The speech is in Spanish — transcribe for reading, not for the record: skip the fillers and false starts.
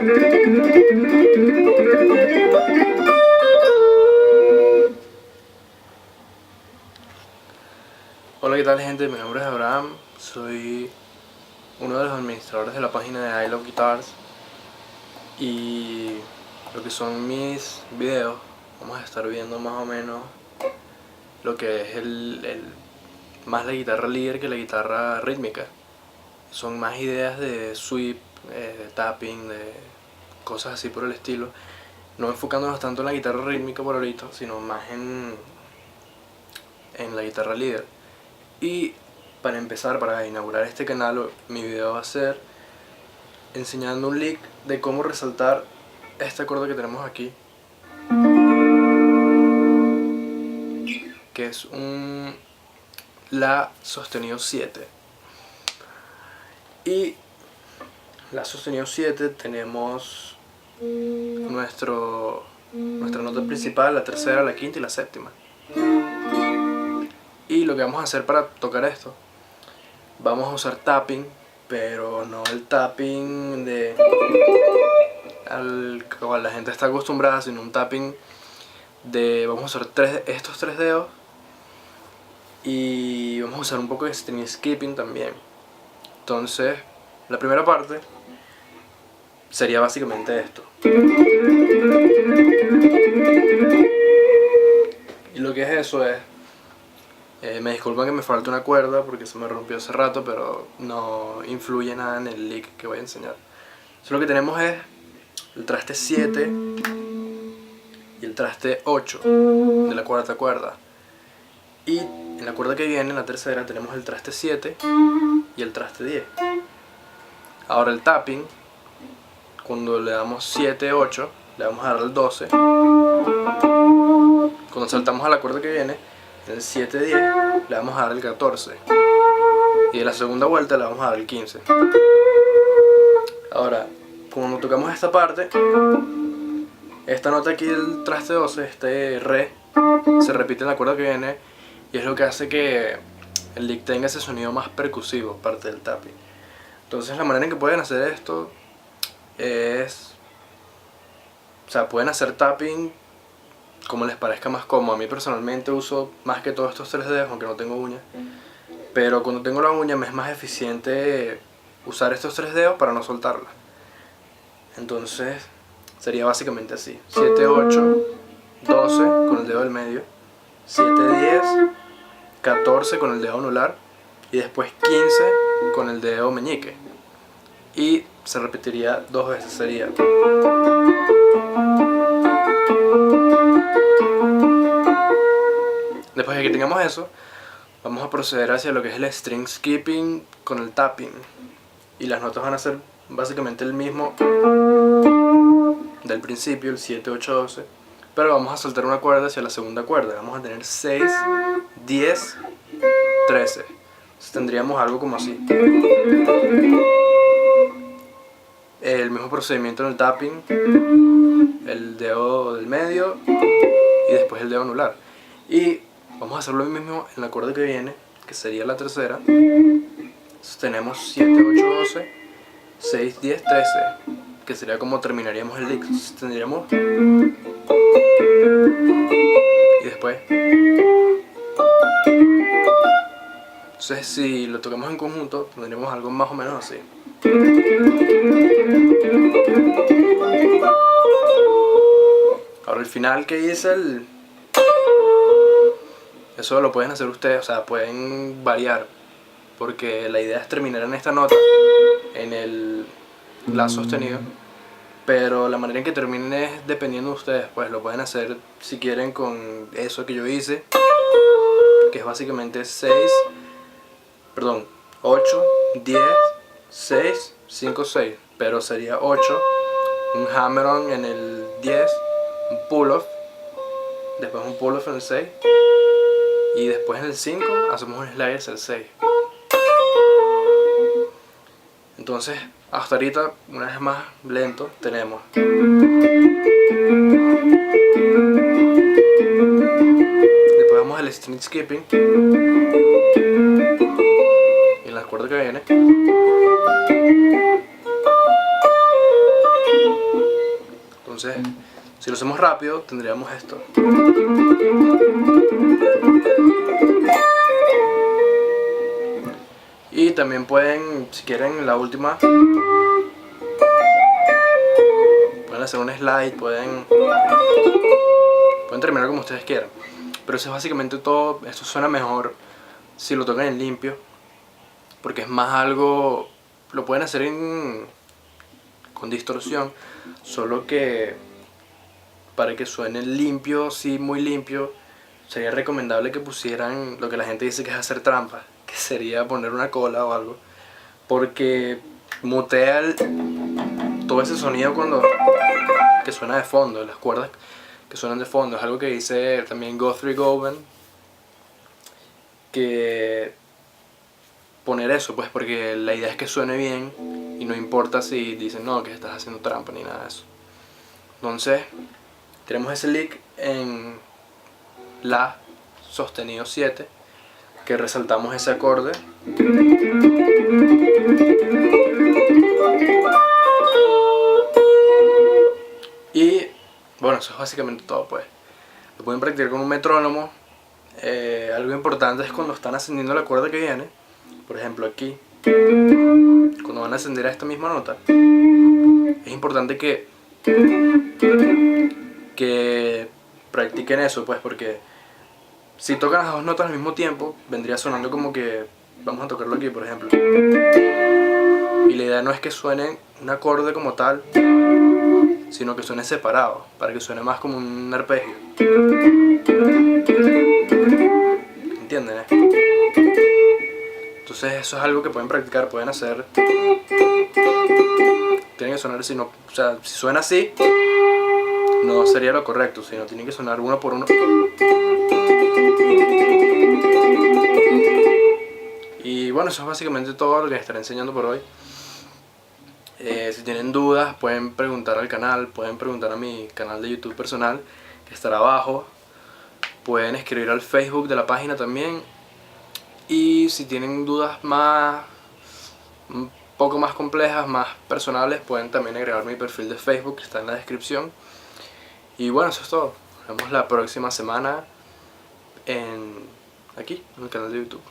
Hola, ¿qué tal, gente? Mi nombre es Abraham, soy uno de los administradores de la página de I Love Guitars, y lo que son mis videos vamos a estar viendo más o menos lo que es más la guitarra líder que la guitarra rítmica. Son más ideas de sweep, de tapping, de cosas así por el estilo, no enfocándonos tanto en la guitarra rítmica por ahorita, sino más en la guitarra líder. Y para empezar, para inaugurar este canal, mi video va a ser enseñando un lick de cómo resaltar este acorde que tenemos aquí, que es un La sostenido 7. Y La sostenido 7 tenemos nuestra nota principal, la tercera, la quinta y la séptima. Y lo que vamos a hacer para tocar esto, vamos a usar tapping, pero no el tapping al cual la gente está acostumbrada, sino un tapping vamos a usar estos tres dedos, y vamos a usar un poco de string skipping también. Entonces, la primera parte sería básicamente esto. Y lo que es eso es, me disculpan que me falta una cuerda porque se me rompió hace rato, pero no influye nada en el lick que voy a enseñar. Entonces, lo que tenemos es el traste 7 y el traste 8 de la cuarta cuerda. Y en la cuerda que viene, en la tercera, tenemos el traste 7 y el traste 10. Ahora el tapping, cuando le damos 7, 8, le vamos a dar el 12. Cuando saltamos a la cuerda que viene, en el 7, 10, le vamos a dar el 14. Y en la segunda vuelta le vamos a dar el 15. Ahora, cuando tocamos esta parte, esta nota aquí del traste 12, este re, se repite en la cuerda que viene, y es lo que hace que el lick tenga ese sonido más percusivo, parte del tapping. Entonces, la manera en que pueden hacer esto es, o sea, pueden hacer tapping como les parezca más cómodo. A mí personalmente uso más que todo estos tres dedos, aunque no tengo uñas, pero cuando tengo la uña me es más eficiente usar estos tres dedos para no soltarla. Entonces sería básicamente así: 7, 8, 12 con el dedo del medio, 7, 10, 14 con el dedo anular, y después 15 con el dedo meñique. Y se repetiría dos veces, sería. Después de que tengamos eso, vamos a proceder hacia lo que es el string skipping con el tapping. Y las notas van a ser básicamente el mismo del principio, el 7, 8, 12. Pero vamos a saltar una cuerda hacia la segunda cuerda. Vamos a tener 6, 10, 13. Entonces tendríamos algo como así. El mismo procedimiento en el tapping, el dedo del medio y después el dedo anular. Y vamos a hacer lo mismo en la cuerda que viene, que sería la tercera. Entonces tenemos 7, 8, 12, 6, 10, 13, que sería como terminaríamos el lick. Entonces tendríamos, y después. Entonces, si lo tocamos en conjunto, tendríamos algo más o menos así. Ahora el final que hice, eso lo pueden hacer ustedes, o sea, pueden variar, porque la idea es terminar en esta nota, en el La sostenido, pero la manera en que terminen es dependiendo de ustedes. Pues lo pueden hacer si quieren con eso que yo hice, que es básicamente 8, 10, 6, 5, 6, pero sería 8, un hammer-on en el 10, un pull-off, después un pull-off en el 6, y después en el 5 hacemos un slide hacia el 6. Entonces, hasta ahorita, una vez más lento, tenemos. Después vamos al string skipping, y en la cuerda que viene. Entonces, si lo hacemos rápido, tendríamos esto. Y también pueden, si quieren, la última, pueden hacer un slide, pueden terminar como ustedes quieran. Pero eso es básicamente todo. Esto suena mejor si lo tocan en limpio, porque es más algo, lo pueden hacer con distorsión, solo que para que suene limpio, sí, muy limpio, sería recomendable que pusieran lo que la gente dice que es hacer trampa, que sería poner una cola o algo, porque mutea todo ese sonido que suena de fondo, las cuerdas que suenan de fondo. Es algo que dice también Guthrie Govan, que poner eso, pues, porque la idea es que suene bien y no importa si dicen no, que estás haciendo trampa ni nada de eso. Entonces, tenemos ese lick en La sostenido 7, que resaltamos ese acorde. Y bueno, eso es básicamente todo, pues. Lo pueden practicar con un metrónomo. Algo importante es cuando están ascendiendo la cuerda que viene, por ejemplo aquí, cuando van a ascender a esta misma nota, es importante que practiquen eso, pues, porque si tocan las dos notas al mismo tiempo, vendría sonando como que vamos a tocarlo aquí, por ejemplo. Y la idea no es que suene un acorde como tal, sino que suene separado, para que suene más como un arpegio. ¿Entienden? Entonces eso es algo que pueden practicar, pueden hacer. Tienen que sonar así, no, o sea, si suena así, no sería lo correcto, sino tienen que sonar uno por uno. Y bueno, eso es básicamente todo lo que les estaré enseñando por hoy. Si tienen dudas, pueden preguntar al canal, pueden preguntar a mi canal de YouTube personal, que estará abajo. Pueden escribir al Facebook de la página también. Y si tienen dudas un poco más complejas, más personales, pueden también agregar mi perfil de Facebook, que está en la descripción. Y bueno, eso es todo. Nos vemos la próxima semana aquí, en el canal de YouTube.